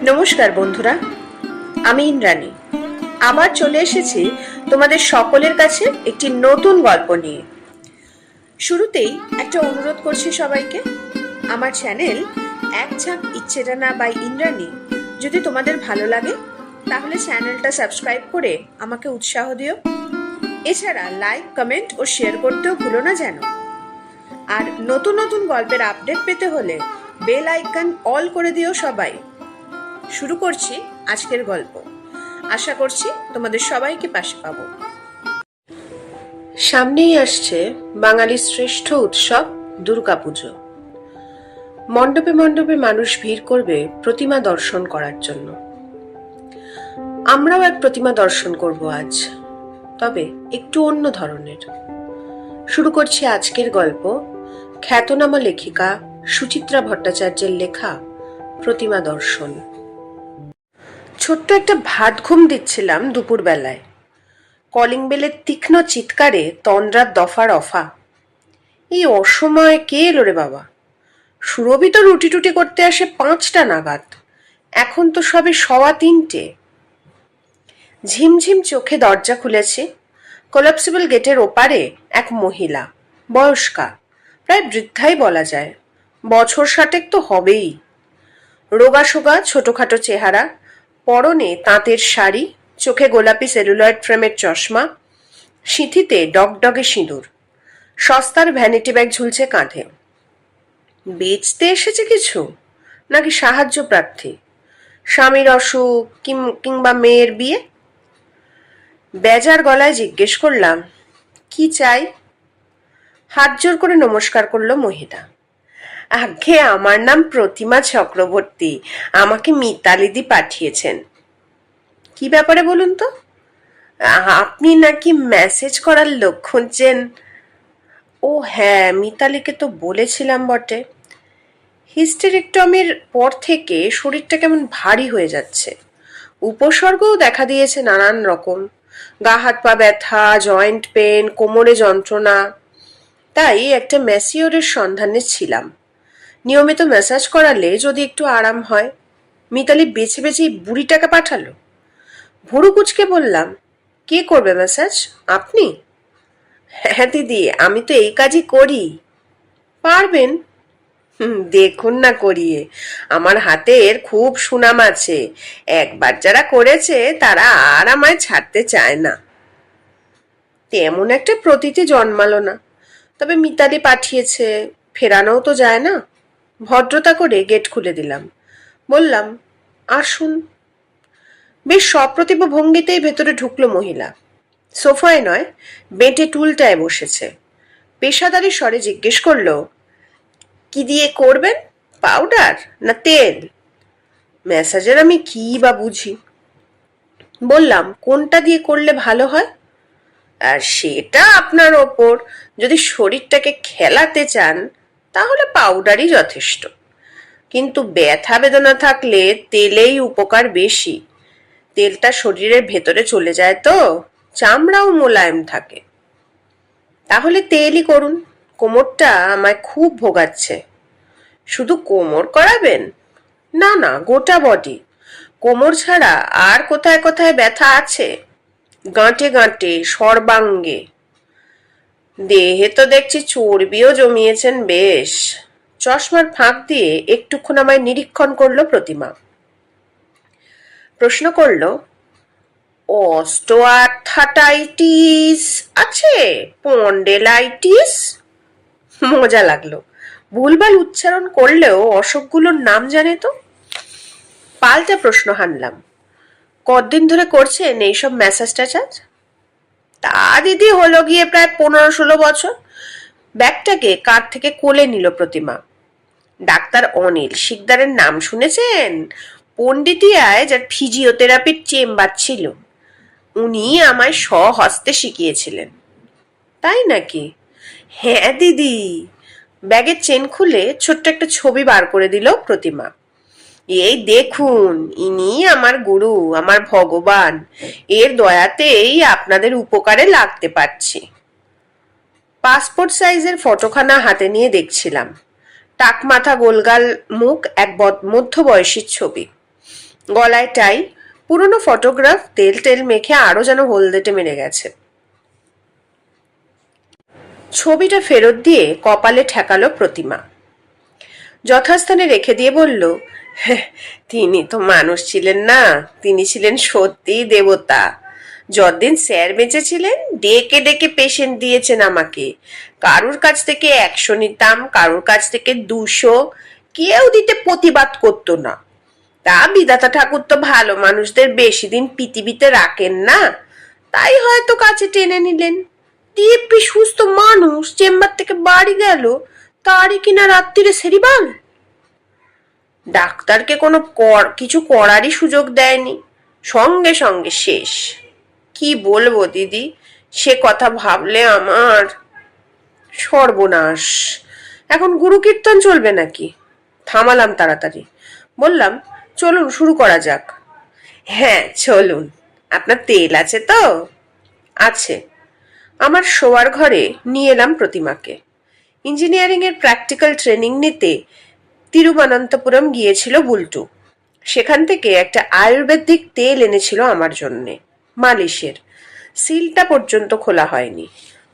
নমস্কার বন্ধুরা, আমি ইন্দ্রাণী আবার চলে এসেছি তোমাদের সকলের কাছে একটি নতুন গল্প নিয়ে। শুরুতেই একটা অনুরোধ করছি সবাইকে, আমার চ্যানেল এক ঝাঁক ইচ্ছেডানা বাই ইন্দ্রাণী যদি তোমাদের ভালো লাগে তাহলে চ্যানেলটা সাবস্ক্রাইব করে আমাকে উৎসাহ দিও। এছাড়া লাইক, কমেন্ট ও শেয়ার করতেও ভুলো না যেন। আর নতুন নতুন গল্পের আপডেট পেতে হলে বেল আইকন অল করে দিও সবাই। শুরু করছি আজকের গল্প। আশা করছি তোমাদের সবাইকে পাশে পাবো। সামনেই আসছে বাঙালির শ্রেষ্ঠ উৎসব দুর্গাপুজো। মণ্ডপে মণ্ডপে মানুষ ভিড় করবে প্রতিমা দর্শন করার জন্য। আমরাও এক প্রতিমা দর্শন করব আজ, তবে একটু অন্য ধরনের। শুরু করছি আজকের গল্প খ্যাতনামা লেখিকা সুচিত্রা ভট্টাচার্যের লেখা প্রতিমা দর্শন। ছোট্ট একটা ভাত ঘুম দিচ্ছিলাম দুপুর বেলায়। কলিং বেলের তীক্ষ্ণ চিৎকারে তন্দ্রার দফা রফা। এই অসময়ে কে এলো রে বাবা? সুরভি তো রুটি টুটি করতে আসে 5টা নাগাদ, এখন তো সবে 2:15। ঝিমঝিম চোখে দরজা খুলেছি। কোলাপসিবল গেটের ওপারে এক মহিলা, বয়স্কা, প্রায় বৃদ্ধাই বলা যায়, বছর 60 তো হবেই। রোগাসোগা ছোটখাটো চেহারা, পরনে তাঁতের শাড়ি, চোখে গোলাপি সেলুলয়েড ফ্রেমের চশমা, সিঁথিতে ডগডগে সিঁদুর, সস্তার ভ্যানিটি ব্যাগ ঝুলছে কাঁধে। বেচতে এসেছে কিছু, নাকি সাহায্য প্রার্থী? স্বামীর অসুখ কিংবা মেয়ের বিয়ে? বেজার গলায় জিজ্ঞেস করলাম, কি চাই? হাত জোর করে নমস্কার করলো মহিলা। আজ্ঞে, আমার নাম প্রতিমা চক্রবর্তী, আমাকে মিতালিদি পাঠিয়েছেন। কি ব্যাপারে বলুন তো? আপনি নাকি মেসেজ করার লোক খুঁজছেন? ও হ্যাঁ, মিতালিকে তো বলেছিলাম বটে। হিস্টেরেক্টমির পর থেকে শরীরটা কেমন ভারী হয়ে যাচ্ছে। উপসর্গও দেখা দিয়েছে নানান রকম, গা হাত পা ব্যথা, জয়েন্ট পেন, কোমরে যন্ত্রণা। তাই একটা ম্যাসিওরের সন্ধানে ছিলাম। নিয়মিত ম্যাসাজ করালে যদি একটু আরাম হয়। মিতালি বেছে বেছে বুড়িটাকে পাঠালো। ভুরু কুচকে বললাম, কে করবে ম্যাসাজ? আপনি? হ্যাঁ দিদি, আমি তো এই কাজই করি। পারবেন? দেখুন না করিয়ে, আমার হাতের খুব সুনাম আছে। একবার যারা করেছে তারা আর আমায় ছাড়তে চায় না। তেমন একটা প্রতীতি জন্মালো না, তবে মিতালি পাঠিয়েছে, ফেরানোও তো যায় না। ভদ্রতা করে গেট খুলে দিলাম, বললাম, আসুন। বেশ সপ্রতিভ ভঙ্গিতেই ভেতরে ঢুকলো মহিলা। সোফায় নয়, বেঁটে টুলটায় বসেছে। পেশাদারি স্বরে জিজ্ঞেস করলো, কি দিয়ে করবেন? পাউডার না তেল? ম্যাসাজের আমি কি বা বুঝি। বললাম, কোনটা দিয়ে করলে ভালো হয়? আর সেটা আপনার ওপর। যদি শরীরটাকে খেলাতে চান তাহলে পাউডারই যথেষ্ট, কিন্তু ব্যথা বেদনা থাকলে তেলেই উপকার বেশি। তেলটা শরীরের ভেতরে চলে যায় তো, চামড়াও মোলায়েম থাকে। তাহলে তেলই করুন, কোমরটা আমায় খুব ভোগাচ্ছে। শুধু কোমর করাবেন? না না, গোটা বডি। কোমর ছাড়া আর কোথায় কোথায় ব্যথা আছে? গাঁটে গাঁটে, সর্বাঙ্গে। দেহে তো দেখছি চর্বিও জমিয়েছেন বেশ। চশমার ফাঁক দিয়ে একটুক্ষণ আমায় নিরীক্ষণ করলো প্রতিমা। প্রশ্ন করলো, অস্টোআর্থাইটিস আছে? স্পন্ডেলাইটিস? মজা লাগলো। ভুলভাল উচ্চারণ করলেও অসুখগুলোর নাম জানে তো। পাল্টা প্রশ্ন হানলাম, কতদিন ধরে করছেন এইসব ম্যাসাজ ট্যাসাজ? তা দিদি হলো গিয়ে প্রায় 15-16 বছর। ব্যাগটাকে কাঁধ থেকে কোলে নিল প্রতিমা। ডাক্তার অনিল শিকদারের নাম শুনেছেন? পণ্ডিতিয়ায় যার ফিজিওথেরাপির চেম্বার ছিল, উনি আমায় স্বহস্তে শিখিয়েছিলেন। তাই নাকি? হ্যাঁ দিদি। ব্যাগের চেন খুলে ছোট্ট একটা ছবি বার করে দিল প্রতিমা। এই দেখুন, ইনি আমার গুরু, আমার ভগবান। এর দয়াতেই আপনাদের উপকারে লাগতে পারছি। পাসপোর্ট সাইজের ফটোখানা হাতে নিয়ে দেখছিলাম। টাক মাথা, গোলগাল মুখ, এক মধ্যবয়সীর ছবি। গলায় টাই, পুরনো ফটোগ্রাফ তেল টেল মেখে আরো যেন হলদেটে মেরে গেছে। ছবিটা ফেরত দিয়ে কপালে ঠেকালো প্রতিমা, যথাস্থানে রেখে দিয়ে বলল, তিনি তো মানুষ ছিলেন না, তিনি ছিলেন সত্যিই দেবতা। যতদিন স্যার বেঁচে ছিলেন ডেকে ডেকে পেশেন্ট দিয়েছেন আমাকে। কারুর কাছ থেকে 100 নিতাম, কারুর কাছ থেকে 200, কেউ দিতে প্রতিবাদ করতো না। তা বিধাতা ঠাকুর তো ভালো মানুষদের বেশি দিন পৃথিবীতে রাখেন না, তাই হয়তো কাছে টেনে নিলেন। দিব্যি সুস্থ মানুষ চেম্বার থেকে বাড়ি গেল, তারই কিনা রাত্রিরে সেরিবাল। ডাক্তারকে কোনো কিছু করারই সুযোগ দেয়নি, সঙ্গে সঙ্গে শেষ। কি বলবো দিদি, সে কথা ভাবলে আমার সর্বনাশ। এখন গুরু কীর্তন চলবে নাকি? থামালাম তাড়াতাড়ি, বললাম, চলুন শুরু করা যাক। হ্যাঁ চলুন। আপনার তেল আছে তো? আছে। আমার শোয়ার ঘরে নিয়ে এলাম প্রতিমাকে। ইঞ্জিনিয়ারিং এর প্র্যাকটিক্যাল ট্রেনিং নিতে তিরুবনন্তপুরম গিয়েছিল বুলটু। সেখান থেকে একটা আয়ুর্বেদিক তেল এনেছিল আমার জন্যে, মালিশের। সিলটা পর্যন্ত খোলা হয়নি।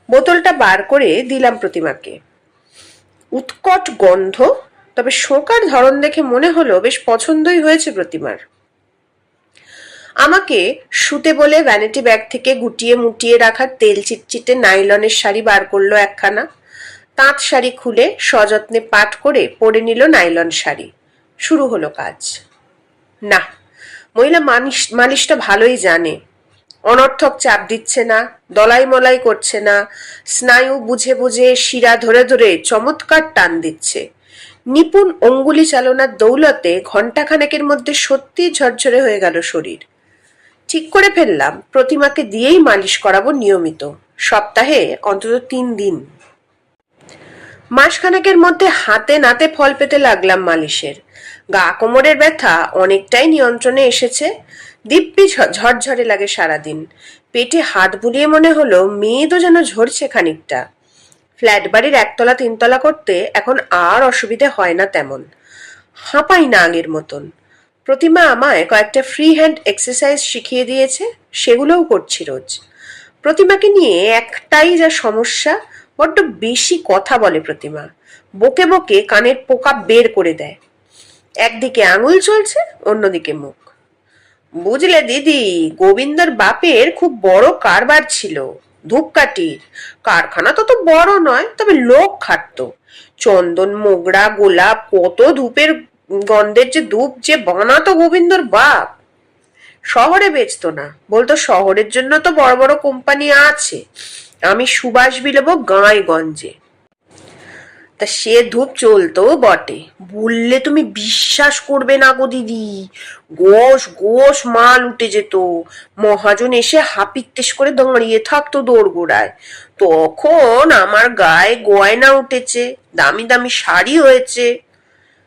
বোতলটা বার করে দিলাম প্রতিমাকে। উৎকট গন্ধ, তবে শোকার ধরন দেখে মনে হলো বেশ পছন্দই হয়েছে প্রতিমার। আমাকে শুতে বলে ভ্যানিটি ব্যাগ থেকে গুটিয়ে মুটিয়ে রাখা তেল চিটচিটে নাইলনের শাড়ি বার করলো একখানা। তাঁত শাড়ি খুলে সযত্নে পাট করে পরে নিল নাইলন শাড়ি। শুরু হলো কাজ। না, মহিলা মালিশটা ভালোই জানে। অনর্থক চাপ দিচ্ছে না, দলাই মলাই করছে না, স্নায়ু বুঝে বুঝে শিরা ধরে ধরে চমৎকার টান দিচ্ছে। নিপুণ অঙ্গুলি চালনার দৌলতে ঘণ্টাখানেকের মধ্যে সত্যি ঝরঝরে হয়ে গেল শরীর। ঠিক করে ফেললাম প্রতিমাকে দিয়েই মালিশ করাবো নিয়মিত, সপ্তাহে অন্তত 3 দিন। মাসখানেকের মধ্যে হাতে নাতে ফল পেতে লাগলাম মালিশের। গা কোমরের ব্যথা অনেকটাই নিয়ন্ত্রণে এসেছে। দিব্যি ঝরঝরে লাগে সারাদিন। পেটে হাত বুলিয়ে মনে হলো মেয়েদও যেন ঝরছে খানিকটা। ফ্ল্যাট বাড়ির 1 তলা 3 তলা করতে এখন আর অসুবিধে হয় না তেমন। হাঁপাই না আগের মতন। প্রতিমা আমায় কয়েকটা ফ্রি হ্যান্ড এক্সারসাইজ শিখিয়ে দিয়েছে, সেগুলোও করছি রোজ। প্রতিমাকে নিয়ে একটাই যা সমস্যা, বড্ড বেশি কথা বলে প্রতিমা। বকে বকে কানের পোকা বের করে দেয়। একদিকে আঙুল চলছে, অন্যদিকে মুখ। বুঝলে দিদি, গোবিন্দর বাপের খুব বড় কারবার ছিল, ধূপকাঠির। কারখানা তত বড় নয়, তবে লোক খাটতো। চন্দন, মোগরা, গোলাপ, কত ধূপের গন্ধের যে ধূপ যে বানাতো গোবিন্দর বাপ। শহরে বেচতো না, বলতো শহরের জন্য তো বড় বড় কোম্পানি আছে, আমি সুবাস বিলেবো গাঁয়ে গঞ্জে। তা সে ধূপ চলতো বটে, বললে তুমি বিশ্বাস করবে না গো দিদি। গোশ গোশ মাল উঠে যেত। মহাজন এসে হাপিত্তেশ করে দাঁড়িয়ে থাকতো দোরগোড়ায়। তখন আমার গায়ে গয়না উঠেছে, দামি দামি শাড়ি হয়েছে।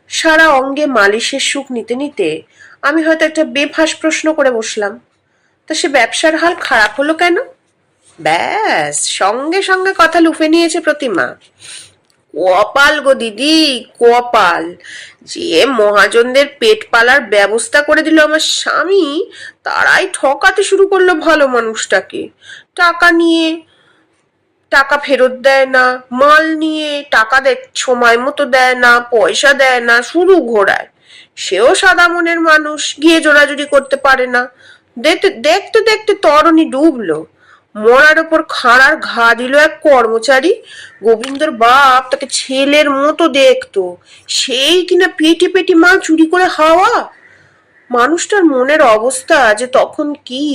সারা অঙ্গে মালিশের সুখ নিতে নিতে আমি হয়তো একটা বেফাস প্রশ্ন করে বসলাম, তা সে ব্যবসার হাল খারাপ হলো কেন? ব্যাস, সঙ্গে সঙ্গে কথা লুফে নিয়েছে প্রতিমা। কপাল গো দিদি, কপাল। যে মহাজনদের পেট পালার ব্যবস্থা করে দিল আমার স্বামী, তারাই ঠকাতে শুরু করলো ভালো মানুষটাকে। টাকা নিয়ে টাকা ফেরত দেয় না, মাল নিয়ে টাকা সময় মতো দেয় না, পয়সা দেয় না, শুধু ঘোরায়। সেও সাদা মনের মানুষ, গিয়ে জোরাজুরি করতে পারে না। দেখতে দেখতে দেখতে তরণী ডুবলো। মরার ওপর খাঁড়ার ঘা দিল এক কর্মচারী। গোবিন্দর বাপ তাকে ছেলের মতো দেখতো, সেই কিনা পেটি পেটি মাল চুরি করে হাওয়া। মানুষটার মনের অবস্থা যে তখন কি!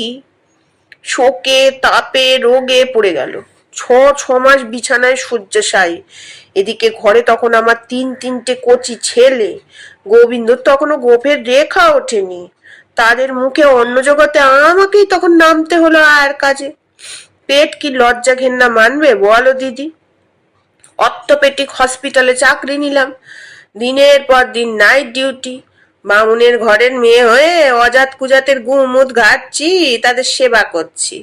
শোকে তাপে রোগে পড়ে গেল। 6 মাস বিছানায় শয্যাশায়ী। এদিকে ঘরে তখন আমার 3 কচি ছেলে। গোবিন্দর তখনও গোফের রেখা ওঠেনি। তাদের মুখে অন্য জগতে আমাকেই তখন নামতে হলো আয়ের কাজে। পেট কি লজ্জা ঘেন্না মানবে বলো দিদি? অর্থোপেডিক হসপিটালে চাকরি নিলাম। দিনের পর দিন নাইট ডিউটি। বামুনের ঘরের মেয়ে হয়ে অজাত কুজাতের গুমুদ ঘাটছি, তাদের সেবা করছি।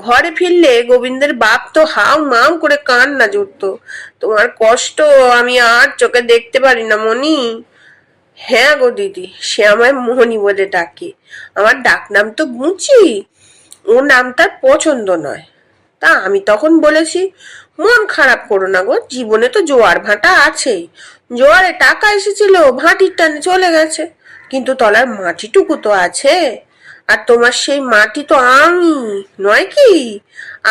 ঘরে ফিরলে গোবিন্দের বাপ তো হাউ মাউ করে কান্না জুড়তো। তোমার কষ্ট আমি আর চোখে দেখতে পারি না মনি। হ্যাঁ গো দিদি, সে আমায় মনি বলে ডাকে। আমার ডাক নাম তো মুচি, ও নাম তার পছন্দ নয়। তা আমি তখন বলেছি, মন খারাপ করো না গো, জীবনে তো জোয়ার ভাটা আছেই। জোয়ারে টাকা এসেছিল, ভাটির টানে চলে গেছে, কিন্তু তলার মাটিটুকু তো আছে। আর তোমার সেই মাটি তো আমি, নয় কি?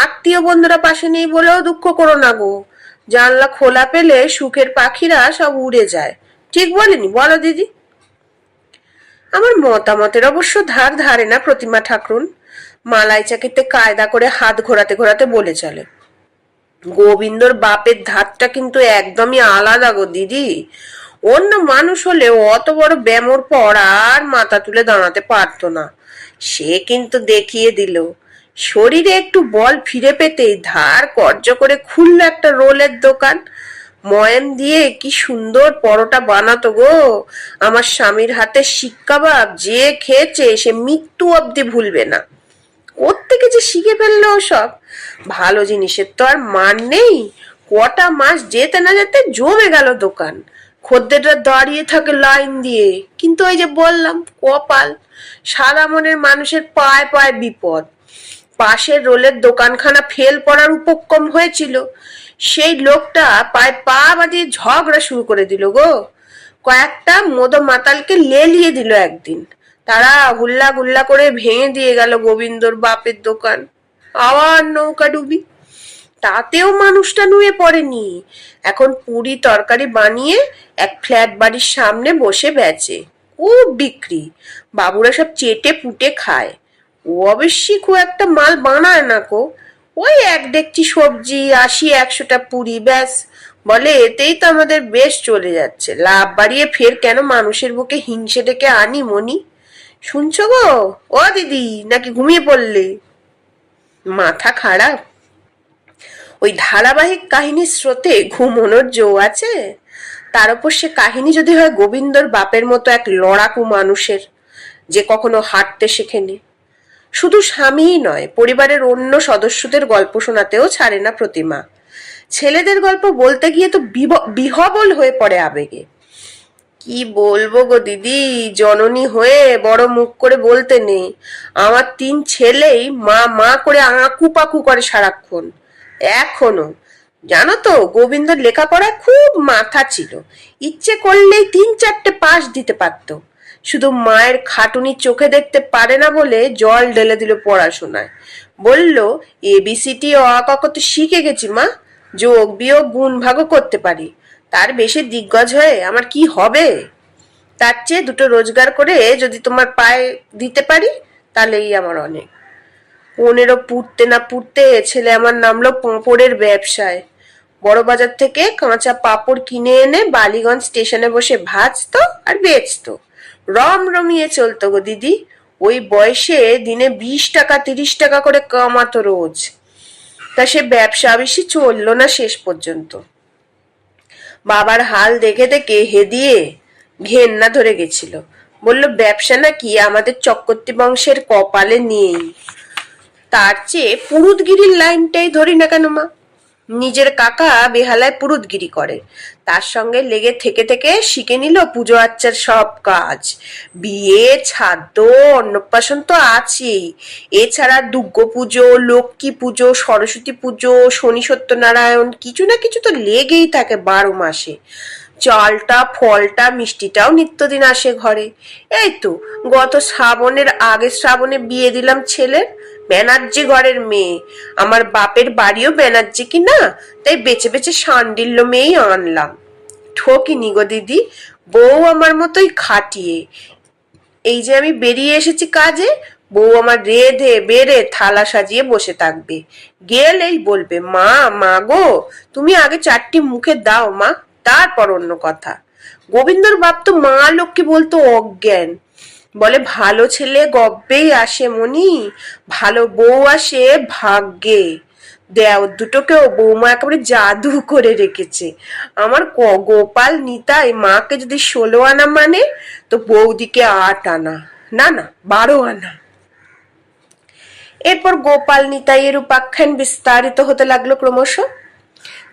আত্মীয় বন্ধুরা পাশে নেই বলেও দুঃখ করো না গো। জানলা খোলা পেলে সুখের পাখিরা সব উড়ে যায়। ঠিক বলিনি বলো দিদি? আমার মতামতের অবশ্য ধার ধারে না প্রতিমা ঠাকরুন। মালাই চাকিতে কায়দা করে হাত ঘোরাতে ঘোরাতে বলে চলে, গোবিন্দর বাপের ধাতটা কিন্তু একদমই আলাদা গো দিদি। অন্য মানুষ হলে অত বড় ব্যামোর পর আর মাথা তুলে দাঁড়াতে পারতো না। সে কিন্তু দেখিয়ে দিল। শরীরে একটু বল ফিরে পেতেই ধার কর্জ করে খুললো একটা রোলের দোকান। ময়াম দিয়ে কি সুন্দর পরোটা বানাতো গো। আমার স্বামীর হাতে শিক কাবাব যে খেয়েছে সে মৃত্যু অব্দি ভুলবে না। কোত্থেকে যে শিখে ফেললো সব। ভালো জিনিসের তো আর মান নেই। কটা মাস যেতে না যেতে জমে গেল দোকান। খদ্দেররা দাঁড়িয়ে থাকে লাইন দিয়ে, কিন্তু ওই যে বললাম কপাল, সাদা মনের মানুষের পায় পায় বিপদ। পাশের রোলের দোকানখানা ফেল পড়ার উপক্রম হয়েছিল, সেই লোকটা পায়ে পা বাঁধিয়ে ঝগড়া শুরু করে দিল গো। কয়েকটা মদ মাতালকে লেলিয়ে দিল একদিন। তারা হুল্লা গুল্লা করে ভেঙে দিয়ে গেল গোবিন্দর বাপের দোকান। আবার নৌকা ডুবি। তাতেও মানুষটা নুয়ে পড়েনি। এখন পুরি তরকারি বানিয়ে এক ফ্ল্যাট বাড়ির সামনে বসে বেচে। খুব বিক্রি। বাবুরা সব চেটে পুটে খায়। ও অবশ্যই খুব একটা মাল বানায় না কো। ওই এক ডেকচি সবজি, ৮০-১০০টা পুরি, ব্যাস। বলে এতেই তো আমাদের বেশ চলে যাচ্ছে, লাভ বাড়িয়ে ফের কেন মানুষের বুকে হিংসে ডেকে আনি মনি। শুনছো গো ও দিদি, নাকি ঘুমিয়ে পড়লে? মাথা খারাপ? ওই ধারাবাহিক কাহিনীর স্রোতে ঘুমোনোর জো আছে? তার উপর সে কাহিনী যদি হয় গোবিন্দর বাপের মতো এক লড়াকু মানুষের, যে কখনো হাঁটতে শেখেনি। শুধু স্বামীই নয়, পরিবারের অন্য সদস্যদের গল্প শোনাতেও ছাড়ে না প্রতিমা। ছেলেদের গল্প বলতে গিয়ে তো বিহবল হয়ে পড়ে আবেগে। কি বলবো গো দিদি, জননী হয়ে বড় মুখ করে বলতে নেই। আমার ৩ ছেলেই মা মা করে আঁকু পাকু করে সারাক্ষণ। এখনো জানো তো, গোবিন্দর লেখাপড়ায় খুব মাথা ছিল। ইচ্ছে করলেই ৩-৪টে পাস দিতে পারতো। শুধু মায়ের খাটুনি চোখে দেখতে পারে না বলে জল ঢেলে দিল পড়াশোনায়। বলল, এবিসিটি অ আ ক খ তো শিখে গেছি মা, যোগ বিয়োগ গুণ ভাগও করতে পারি। তার বেশি দিগ্গজ হয়ে আমার কি হবে? তার চেয়ে দুটো রোজগার করে যদি তোমার পায়ে দিতে পারি, তাহলেই আমার অনেক। ১৫ পুড়তে না পুড়তে ছেলে আমার নামলো পাঁপড়ের ব্যবসায়। বড় বাজার থেকে কাঁচা পাঁপড় কিনে এনে বালিগঞ্জ স্টেশনে বসে ভাজতো আর বেচতো। রমরমিয়ে চলতো গো দিদি। ওই বয়সে দিনে ২০ টাকা ৩০ টাকা করে কামাতো রোজ। তা সে ব্যবসা বেশি চললো না শেষ পর্যন্ত। বাবার হাল দেখে দেখে হেদিয়ে ঘেন্না ধরে গেছিল। বলল, ব্যবসা নাকি আমাদের চক্রবর্তী বংশের কপালে নেই। তার চেয়ে পুরুতগিরির লাইনটাই ধরি না কেন মা। নিজের কাকা বেহালায় পুরুতগিরি করে, তার সঙ্গে লেগে থেকে থেকে শিখে নিল পুজো আচ্চার সব কাজ। বিয়ে, শ্রাদ্ধ, অন্নপ্রাশন তো আছেই। এছাড়া দুর্গা পুজো, লক্ষ্মী পুজো, সরস্বতী পুজো, শনি সত্যনারায়ণ, কিছু না কিছু তো লেগেই থাকে ১২ মাসে। চালটা, ফলটা, মিষ্টিটাও নিত্যদিন আসে ঘরে। এই তো গত শ্রাবণের আগের শ্রাবণে বিয়ে দিলাম ছেলের। ব্যানার্জি ঘরের মেয়ে। আমার বাপের বাড়িও ব্যানার্জি কি না, তাই বেছে বেছে শান্ডিল্য মেয়েই আনলাম। ঠকিনি গো দিদি, বউ আমার মতোই খাটিয়ে। এই যে আমি বেরিয়ে এসেছি কাজে, বউ আমার রেধে বেড়ে থালা সাজিয়ে বসে থাকবে। গেলেই বলবে, মা মা গো, তুমি আগে ৪টি মুখে দাও মা, তারপর অন্য কথা। গোবিন্দর বাপ তো মা লক্ষ্মী বলতো অজ্ঞান। বলে, ভালো ছেলে গব্বেই আসে মনি, ভালো বউ আসে ভাগ্যে। দেওর দুটোকেও বৌমা একেবারে জাদু করে রেখেছে। আমার গোপাল নিতাই মাকে যদি ১৬ আনা মানে, তো বৌদিকে ৮ আনা, না না ১২ আনা। এরপর গোপাল নিতাইয়ের উপাখ্যান বিস্তারিত হতে লাগলো ক্রমশ।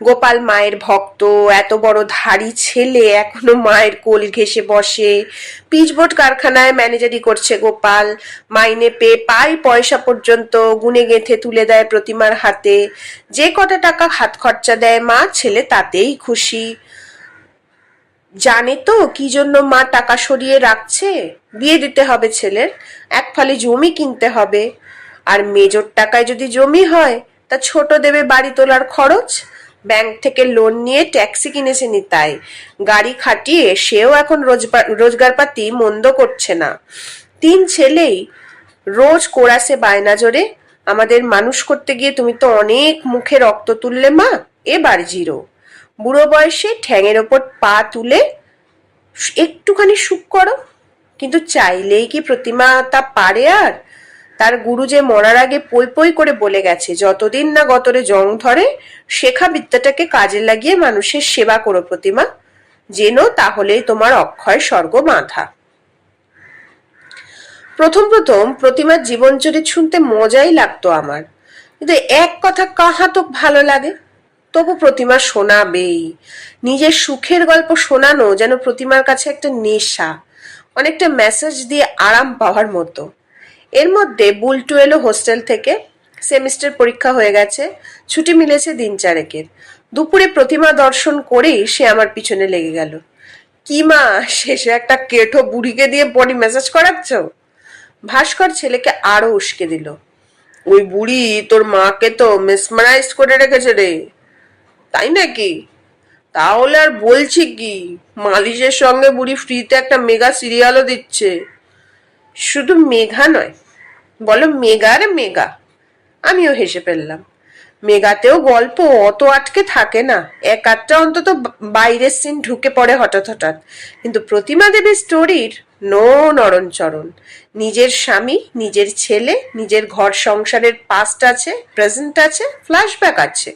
গোপাল মায়ের ভক্ত, এত বড় ধাড়ি ছেলে এখনো মায়ের কোল ঘেঁষে বসে। পিচবোর্ড কারখানায় ম্যানেজারি করছে গোপাল, মাইনে পেয়ে পয়সা পর্যন্ত গুনে গেঁথে তুলে দেয় প্রতিমার হাতে। যে কটা টাকা হাত খরচা দেয় মা, ছেলে তাতেই খুশি। জানে তো কি জন্য মা টাকা সরিয়ে রাখছে? বিয়ে দিতে হবে ছেলের, এক ফালি জমি কিনতে হবে। আর মেজর টাকায় যদি জমি হয়, তা ছোট দেবে বাড়ি তোলার খরচ। ব্যাংক থেকে লোন নিয়ে ট্যাক্সি কিনেছে নিতাই, গাড়ি খাটিয়ে সেও এখন রোজগারপাতি মন্দ করছে না। 3 ছেলেই রোজ কোরাসে বায়না জোরে, আমাদের মানুষ করতে গিয়ে তুমি তো অনেক মুখে রক্ত তুললে মা, এবার জিরো। বুড়ো বয়সে ঠ্যাঙের ওপর পা তুলে একটুখানি সুখ করো। কিন্তু চাইলেই কি প্রতিমা তা পারে? আর তার গুরু যে মরার আগে পই পই করে বলে গেছে, যতদিন না গতরে জং ধরে শেখা বিদ্যাটাকে কাজে লাগিয়ে মানুষের সেবা করো প্রতিমা, যেন তাহলেই তোমার অক্ষয় স্বর্গ বাঁধা। প্রথম প্রথম প্রতিমার জীবনচরিত শুনতে মজাই লাগতো আমার, কিন্তু এক কথা কাহা তো ভালো লাগে। তবু প্রতিমা শোনাবেই। নিজের সুখের গল্প শোনানো যেন প্রতিমার কাছে একটা নেশা, অনেকটা মেসেজ দিয়ে আরাম পাওয়ার মতো। এর মধ্যে বুলটু এলো হোস্টেল থেকে, সেমিস্টার পরীক্ষা হয়ে গেছে, ছুটি মিলেছে 3-4 দুপুরে প্রতিমা দর্শন করেই সে আমার পিছনে লেগে গেল। কি মা, শেষে একটা কেঠো বুড়িকে দিয়ে বডি ম্যাসাজ করাচ্ছ? ভাস্কর ছেলেকে আরো উস্কে দিল। ওই বুড়ি তোর মাকে তো মেসমারাইজ করে রেখেছে রে। তাই নাকি? তাহলে আর বলছি কি, মালিশের সঙ্গে বুড়ি ফ্রিতে একটা মেগা সিরিয়ালও দিচ্ছে। শুধু মেঘা নয়, বলো মেগা রে মেগা। আমিও হেসে ফেললাম। মেগাতেও গল্প অত আটকে থাকে না, এক আধটা অন্তত বাইরের সিন ঢুকে পড়ে হঠাৎ হঠাৎ। কিন্তু প্রতিমা দেবীর স্টোরির নো নরণচরণ। নিজের স্বামী, নিজের ছেলে, নিজের ঘর সংসারের পাস্ট আছে, প্রেজেন্ট আছে, ফ্ল্যাশব্যাক আছে।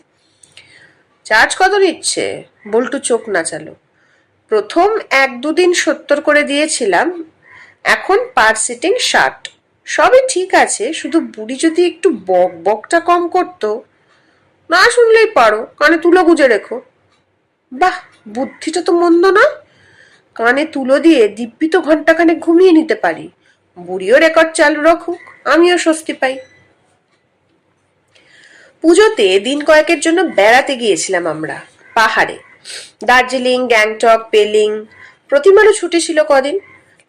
চার্জ কত নিচ্ছে? বল্টু চোখ নাচালো। প্রথম 1-2 দিন 70 করে দিয়েছিলাম, এখন পার সিটিং 60। সবই ঠিক আছে, শুধু বুড়ি যদি একটু বক বকটা কম করতো। না শুনলেই পারো, কানে তুলো গুজে রেখো। বাহ, বুদ্ধিটা তো মন্দ নয়। কানে তুলো দিয়ে দিব্যি তো ঘন্টাখানে ঘুমিয়ে নিতে পারি। বুড়িও রেকর্ড চালু রাখুক, আমিও স্বস্তি পাই। পুজোতে দিন কয়েকের জন্য বেড়াতে গিয়েছিলাম আমরা পাহাড়ে, দার্জিলিং, গ্যাংটক, পেলিং। প্রতিমারও ছুটি ছিল কদিন।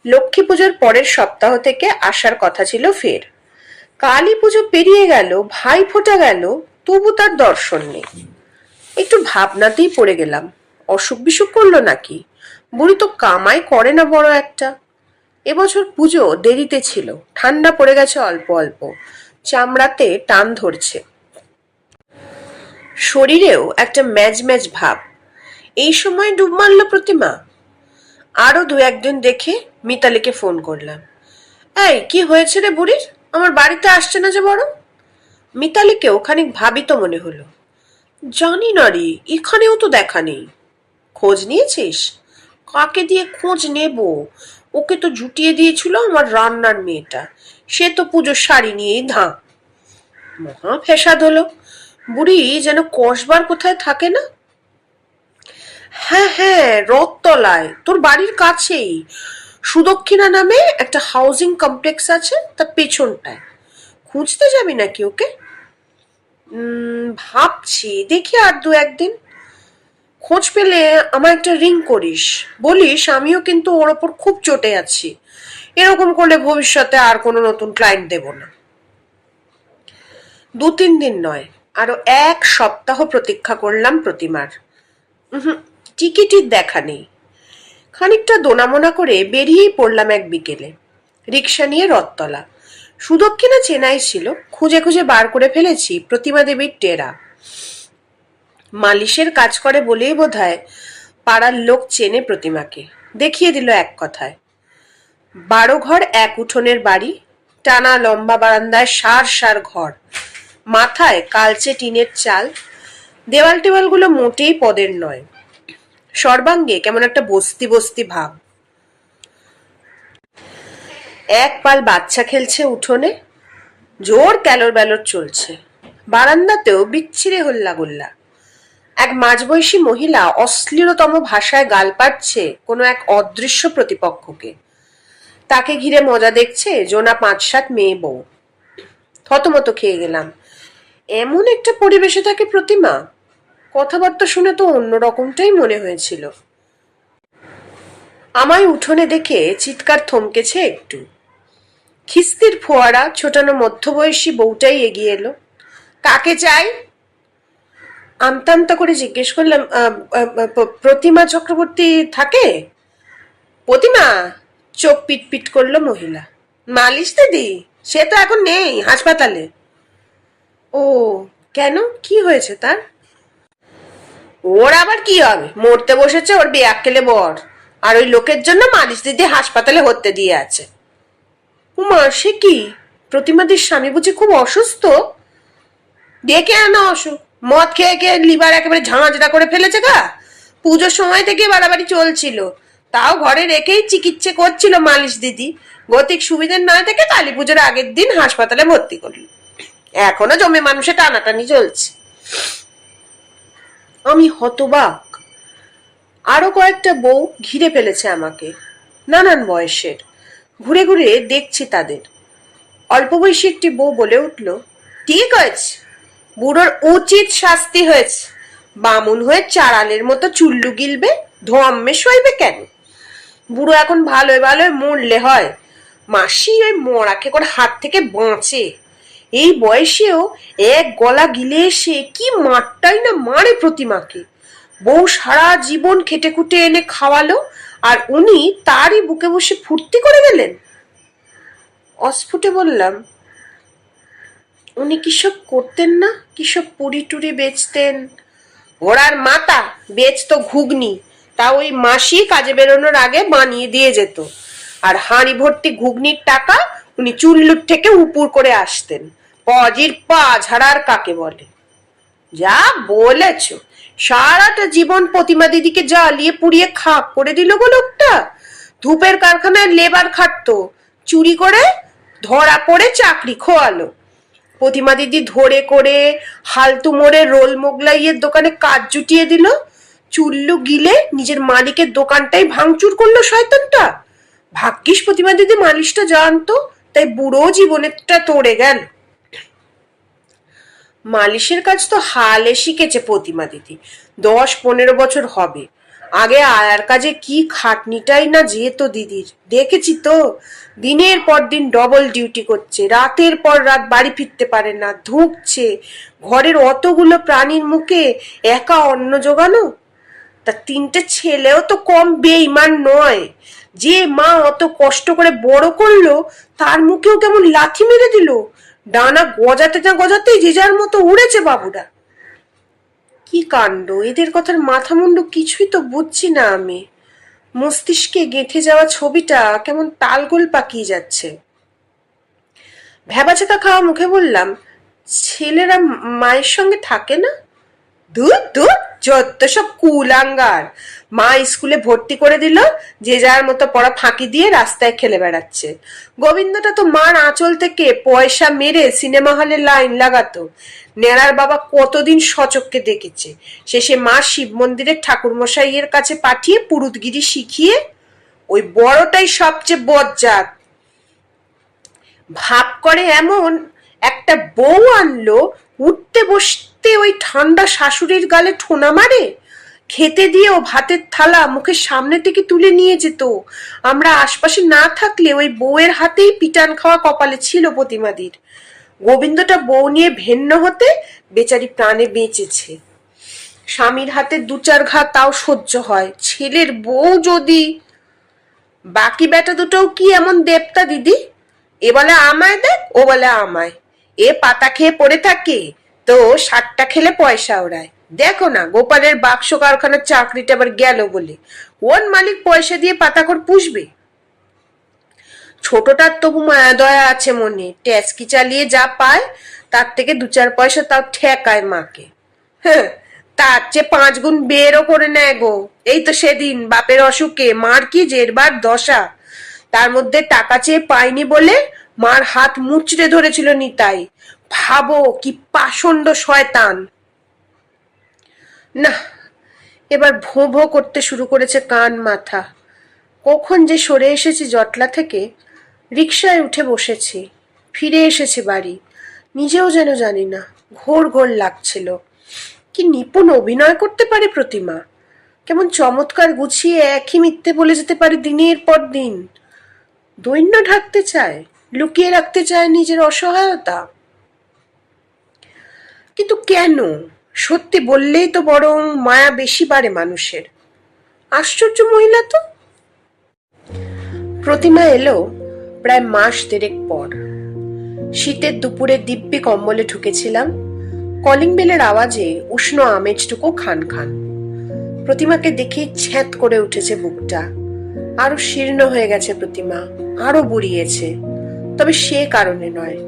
লক্ষ্মী পুজোর পরের সপ্তাহ থেকে আসার কথা ছিল ফের। কালী পুজো পেরিয়ে গেল, ভাই ফোটা গেল, তবু তার দর্শন নেই। একটু ভাবনাতেই পড়ে গেলাম, অসুখ বিসুখ করলো নাকি? বুড়ি তো কামাই করে না বড় একটা। এবছর পুজো দেরিতে ছিল, ঠান্ডা পড়ে গেছে অল্প অল্প, চামড়াতে টান ধরছে, শরীরেও একটা ম্যাজ ম্যাজ ভাব। এই সময় ডুব মারল প্রতিমা। আরো 2-1 দিন দেখে মিতালিকে ফোন করলাম। এই কি হয়েছে রে বুড়ির? আমার বাড়িতে আসছে না যে বড়। মিতালিকেও খানিক ভাবিত মনে হলো। জানি না রে, এখানেও তো দেখা নেই। খোঁজ নিয়েছিস? কাকে দিয়ে খোঁজ নেব? ওকে তো জুটিয়ে দিয়েছিল আমার রান্নার মেয়েটা, সে তো পুজোর শাড়ি নিয়েই ধাঁ। মহা ফেসাদ হলো। বুড়ি যেন কসবার কোথায় থাকে না। হ্যাঁ হ্যাঁ, রথতলায়, তোর বাড়ির কাছেই। সুদক্ষিণা নামে একটা হাউজিং কমপ্লেক্স আছে, তার পেছনটায়। খুঁজতে যাবি নাকি ওকে? ভাবছি, দেখি আর 2-1 দিন। খোঁজ পেলে আমার একটা রিং করিস, বলিস আমিও কিন্তু ওর ওপর খুব চটে আছি, এরকম করলে ভবিষ্যতে আর কোনো নতুন ক্লায়েন্ট দেব না। 2-3 দিন নয়, আরো 1 সপ্তাহ প্রতীক্ষা করলাম প্রতিমার। টিকিটির দেখা নেই। খানিকটা দোনামোনা করে বেরিয়েই পড়লাম এক বিকেলে, রিক্সা নিয়ে রথতলা। সুদক্ষিণা চেনাই ছিল, খুঁজে খুঁজে বার করে ফেলেছি প্রতিমা দেবীর টেরা। মালিশের কাজ করে বলেই বোধহয় পাড়ার লোক চেনে প্রতিমাকে। দেখিয়ে দিল এক কথায়। 12 ঘর 1 উঠোনের বাড়ি, টানা লম্বা বারান্দায় সার সার ঘর, মাথায় কালচে টিনের চাল। দেওয়াল টেওয়ালগুলো মোটেই পদের নয়, সর্বাঙ্গে কেমন একটা বস্তি বস্তি ভাব। এক পাল বাচ্চা খেলছে উঠোনে, জোর ক্যালর ব্যালর চলছে। বারান্দাতেও বিচ্ছিরে হল্লা গোল্লা। এক মাঝবয়সী মহিলা অশ্লীলতম ভাষায় গাল পাচ্ছে কোনো এক অদৃশ্য প্রতিপক্ষকে। তাকে ঘিরে মজা দেখছে জোনা ৫-৭ মেয়ে বউ। থতমত খেয়ে গেলাম। এমন একটা পরিবেশে থাকে প্রতিমা। কথাবার্তা শুনে তো অন্যরকমটাই মনে হয়েছিল। আমায় উঠোনে দেখে চিৎকার থমকেছে একটু। খিস্তির ফোয়ারা ছোটানো মধ্যবয়সী বউটাই এগিয়ে এলো। কাকে চাই? আমতা আমতা করে জিজ্ঞেস করলাম, প্রতিমা চক্রবর্তী থাকে? প্রতিমা? চোখ পিটপিট করলো মহিলা। মালিশ দিদি? সে তো এখন নেই, হাসপাতালে। ও, কেন, কি হয়েছে তার? ওর আবার কি হবে, মরতে বসেছে ওর বেয়াক্কেলে বর, আর ওই লোকের জন্য মালিশ দিদি হাসপাতালে হতে দিয়ে আছে। উমা, সে কি? প্রতিমাদির স্বামী বুঝি খুব অসুস্থ? ডেকে আনা অসুখ, মদ খেয়ে খেয়ে লিভার একেবারে ঝাঁঝরা করে ফেলেছে গা। পুজোর সময় থেকে বাড়াবাড়ি চলছিল, তাও ঘরে রেখেই চিকিৎসা করছিল মালিশ দিদি। গতিক সুবিধের না থেকে কালী পুজোর আগের দিন হাসপাতালে ভর্তি করল। এখনো জমে মানুষে টানাটানি চলছে। আমি হতবাক। আরো কয়েকটা বউ ঘিরে ফেলেছে আমাকে, নানান বয়সের। ঘুরে ঘুরে দেখছি তাদের। অল্প বয়সী একটি বউ বলে উঠল, ঠিক আছে, বুড়োর উচিত শাস্তি হয়েছে। বামুন হয়ে চারালের মতো চুল্লু গিলবে, ধম্মে সইবে কেন? বুড়ো এখন ভালোই ভালোই মরলে হয়, মাসি ওই মরাকে করে হাত থেকে বাঁচে। এই বয়সেও এক গলা গিলে এসে কি মারটাই না মারে প্রতিমাকে। বউ সারা জীবন খেটে খুটে এনে খাওয়ালো, আর উনি তারই বুকে বসে ফুর্তি করে গেলেন। অস্ফুটে বললাম, উনি কিসব করতেন না? কিসব পুরি টুরি বেচতেন? ঘোড়ার মাথা বেচতো ঘুগনি, তা ওই মাসি কাজে বেরোনোর আগে বানিয়ে দিয়ে যেত। আর হাঁড়ি ভর্তি ঘুগনির টাকা উনি চুল্লুর থেকে উপুর করে আসতেন। পজির পা ঝাড়ার কাকে বলে? যা বলেছ, সারাটা জীবন প্রতিমা দিদিকে জ্বালিয়ে পুড়িয়ে খাক করে দিল গো লোকটা। ধূপের কারখানায় লেবার খাটতো, চুরি করে ধরা পড়ে চাকরি খোয়ালো। প্রতিমা দিদি ধরে করে হালতু মোড়ে রোল মোগলাইয়ের দোকানে কাজ জুটিয়ে দিল। চুল্লু গিলে নিজের মালিকের দোকানটাই ভাঙচুর করলো শয়তানটা। ভাগ্যিস প্রতিমা দিদি মালিশটা জানতো, তাই বুড়ো জীবনেরটা তোড়ে গেল। মালিশের কাজ তো হালে শিখেছে প্রতিমা দিদি, 10-15 বছর হবে। আগে আয়ার কাজে কি খাটনিটাই না যেত দিদির, দেখেছি তো। দিনের পর দিন ডবল ডিউটি করছে, রাতের পর রাত বাড়ি ফিরতে পারে না, ধুঁকছে। ঘরের অতগুলো প্রাণীর মুখে একা অন্ন জোগানো। তা 3টে ছেলেও তো কম বেঈমান নয়। যে মা অত কষ্ট করে বড় করলো, তার মুখেও কেমন লাথি মেরে দিল। ডানা গজাতে না গজাতেই যে যার মতো উড়েছে বাবুরা। কি কাণ্ড! এদের কথার মাথা মুন্ডু কিছুই তো বুঝছি না আমি। মস্তিষ্কে গেঁথে যাওয়া ছবিটা কেমন তালগোল পাকিয়ে যাচ্ছে। ভ্যাবাচাকা খাওয়া মুখে বললাম, ছেলেরা মায়ের সঙ্গে থাকে না? ধুর ধুর, যত সব কুলাঙ্গার। মা স্কুলে ভর্তি করে দিল, যে যার মতো পড়া ফাঁকি দিয়ে রাস্তায় খেলে বেড়াচ্ছে। গোবিন্দটা তো মার আঁচল থেকে পয়সা মেরে সিনেমা হলে লাইন লাগাতো। নেড়ার বাবা কতদিন সচককে দেখেছে। শেষে মা শিব মন্দিরের ঠাকুরমশাইয়ের কাছে পাঠিয়ে পুরুতগিরি শিখিয়ে ওই বড়টাই সবচেয়ে বজ্জাত। ভাব করে এমন একটা বউ আনলো, উঠতে বসতে ওই ঠান্ডা শাশুড়ির গালে ঠোনা মারে। খেতে দিয়েও ভাতের থালা মুখের সামনে থেকে তুলে নিয়ে যেত। আমরা আশপাশে না থাকলে ওই বউয়ের হাতেই পিটান খাওয়া কপালে ছিল প্রতিমাদির। গোবিন্দটা বউ নিয়ে ভেন্ন হতে বেচারি প্রাণে বেঁচেছে। স্বামীর হাতে 2-4 ঘা তাও সহ্য হয়, ছেলের বউ যদি। বাকি বেটা দুটোও কি এমন দেবতা দিদি? এ বলে আমায় দেখ, ও বলে আমায়। এ পাতা খেয়ে পড়ে থাকে, তো 60টা খেলে পয়সা ওড়ায়। দেখো না, গোপালের বাক্স কারখানার চাকরিটা আবার গেল বলে ওর মালিক পয়সা দিয়ে পাতাকর পুষবে। ছোটটার তবু মায়া দয়া আছে মনে, ট্যাক্সি চালিয়ে যা পায় তার থেকে 2-4 পয়সা তাও ঠেকায় মাকে। হ্যাঁ, তার চেয়ে 5 গুণ বেরও করে নেয় গো। এই তো সেদিন বাপের অসুখে মার কি জেরবার দশা। তার মধ্যে টাকা চেয়ে পায়নি বলে মার হাত মুচড়ে ধরেছিল নিতাই। ভাবো কি পাষণ্ড শয়তান। না, এবার ভোঁ ভোঁ করতে শুরু করেছে কান মাথা। কখন যে সরে এসেছি জটলা থেকে, রিকশায় উঠে বসেছি, ফিরে এসেছি বাড়ি, নিজেও যেন জানি না। ঘোর ঘোর লাগছিল। কি নিপুণ অভিনয় করতে পারে প্রতিমা, কেমন চমৎকার গুছিয়ে একই মিথ্যে বলে যেতে পারে দিনের পর দিন। দৈন্য ঢাকতে চায়, লুকিয়ে রাখতে চায় নিজের অসহায়তা। কিন্তু কেন? সত্যি বললেই তো বরং মায়া বেশি বাড়ে মানুষের। আশ্চর্য মহিলা তো। প্রতিমা এলো প্রায় মাস দেড়েক পর। শীতের দুপুরে দিব্যি কম্বলে ঢুকেছিলাম। কলিং বেলের আওয়াজে উষ্ণ আমেজটুকু খান খান। প্রতিমাকে দেখে ছ্যাঁত করে উঠেছে বুকটা। আরো শীর্ণ হয়ে গেছে প্রতিমা, আরো বুড়িয়েছে। তবে সে কারণে নয়।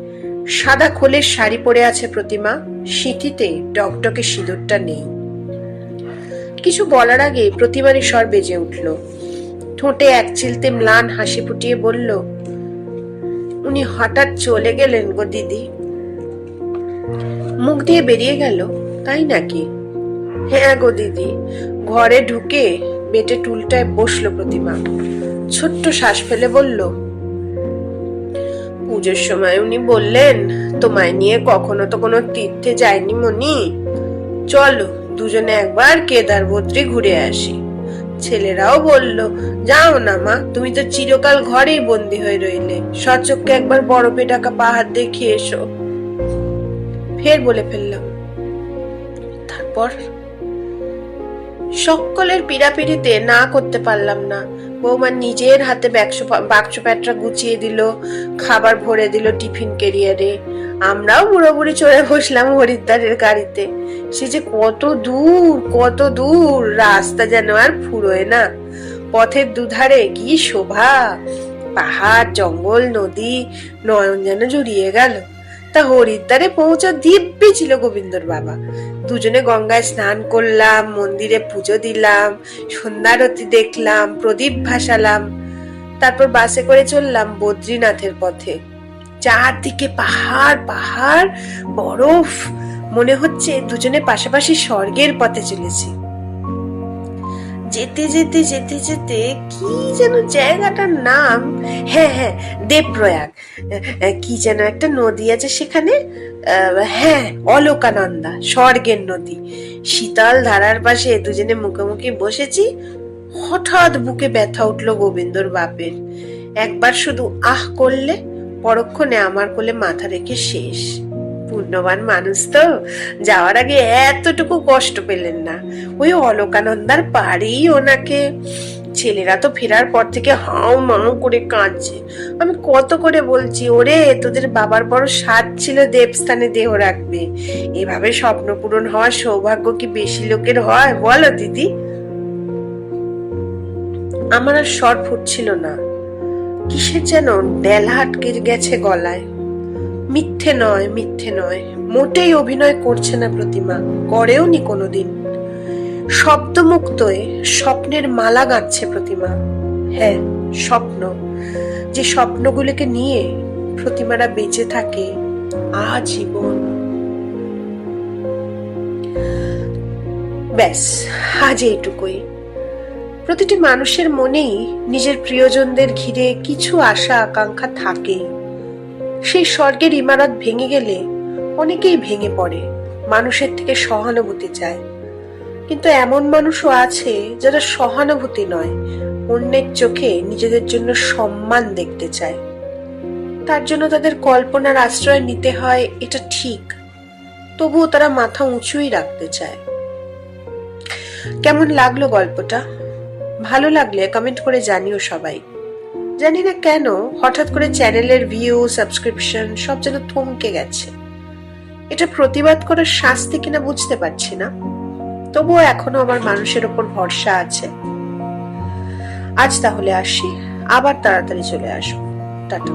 সাদা খোলের শাড়ি পরে আছে প্রতিমা, সিঁথিতে টকটকে সিঁদুরটা নেই। কিছু বলার আগে প্রতিমারই স্বর বেজে উঠল। ঠোঁটে এক চিলতে ম্লান হাসি ফুটিয়ে বলল, উনি হঠাৎ চলে গেলেন গো দিদি। মুখ দিয়ে বেরিয়ে গেল, তাই নাকি? হ্যাঁ গো দিদি। ঘরে ঢুকে বেটে টুলটায় বসলো প্রতিমা। ছোট্ট শ্বাস ফেলে বলল, পুজোর সময় উনি বললেন, তোমায় নিয়ে কখনো তো কোনো তীর্থে যায়নি মনি, চলো দুজনে একবার কেদার বদ্রী ঘুরে আসি। ছেলেরাও বলল, যাও না মা, তুমি তো চিরকাল ঘরেই বন্দি হয়ে রইলে, সচক্ষে একবার বরফে ঢাকা পাহাড় দেখিয়ে এসো। ফের বলে ফেললাম, তারপর সকলের পীড়াপিড়িতে না করতে পারলাম না। বৌমা নিজের হাতে বাক্স প্যাটরা গুছিয়ে দিল, খাবার ভরে দিল টিফিন ক্যারিয়ারে। আমরাও বুড়ো বুড়ি চড়ে বসলাম হরিদ্বারের গাড়িতে। সে যে কত দূর রাস্তা যেন আর ফুরোয় না। পথের দুধারে কি শোভা, পাহাড়, জঙ্গল, নদী, নয়ন যেন জুড়িয়ে গেল। তা হরিদ্বারে পৌঁছা দিব্যি ছিল গোবিন্দর বাবা। দুজনে গঙ্গায় স্নান করলাম, মন্দিরে পুজো দিলাম, সন্ধ্যারতি দেখলাম, প্রদীপ ভাসালাম। তারপর বাসে করে চললাম বদ্রীনাথের পথে। চারদিকে পাহাড় পাহাড়, বরফ। মনে হচ্ছে দুজনে পাশাপাশি স্বর্গের পথে চলেছি। যেতে যেতে যেতে যেতে কি যেন জায়গাটার নাম, হ্যাঁ দেবপ্রয়াগ, কি যেন একটা নদী আছে সেখানে, হ্যাঁ অলকানন্দা, স্বর্গের নদী। শীতল ধারার পাশে দুজনে মুখোমুখি বসেছি। হঠাৎ বুকে ব্যথা উঠলো গোবিন্দর বাপের। একবার শুধু আহ করলে, পরক্ষণে আমার কোলে মাথা রেখে শেষ। পুণ্যবান মানুষ তো, যাওয়ার আগে এতটুকু কষ্ট পেলেন না। ওই অলকানন্দার পাড়েই ওনাকে। ছেলেরা তো ফেরার পর থেকে হাউ মাউ করে কাঁদছে। আমি কত করে বলছি, ওরে তোদের বাবার বড় সাধ ছিল দেবস্থানে দেহ রাখবে। এভাবে স্বপ্ন পূরণ হওয়ার সৌভাগ্য কি বেশি লোকের হয় বলো দিদি? আমার আর স্বর ফুটছিল না। কিসের যেন ডেলা আটকে গেছে গলায়। মিথ্যে নয়, মোটেই অভিনয় করছে না প্রতিমা, করেও নি কোনোদিন। শব্দমুক্তয়ে স্বপ্নের মালা গাঁথছে প্রতিমা। হ্যাঁ, স্বপ্ন, যে স্বপ্নগুলোকে নিয়ে প্রতিমারা বেঁচে থাকে আজীবন। ব্যাস, আজ এইটুকুই। প্রতিটি মানুষের মনেই নিজের প্রিয়জনদের ঘিরে কিছু আশা আকাঙ্ক্ষা থাকেই। সেই স্বর্গের ইমারত ভেঙে গেলে অনেকেই ভেঙে পড়ে, মানুষের থেকে সহানুভূতি চায়। কিন্তু এমন মানুষও আছে যারা সহানুভূতি নয়, অন্যের চোখে নিজেদের জন্য সম্মান দেখতে চায়। তার জন্য তাদের কল্পনার আশ্রয় নিতে হয়, এটা ঠিক। তবুও তারা মাথা উঁচুই রাখতে চায়। কেমন লাগলো গল্পটা? ভালো লাগলে কমেন্ট করে জানিও সবাই। জানি না কেন হঠাৎ করে চ্যানেলের ভিউ, সাবস্ক্রিপশন সব যেন থমকে গেছে। এটা প্রতিবাদ করার শাস্তি কিনা বুঝতে পারছি না। তবুও এখনো আমার মানুষের ওপর ভরসা আছে। আজ তাহলে আসি, আবার তাড়াতাড়ি চলে আসবো। টাটা।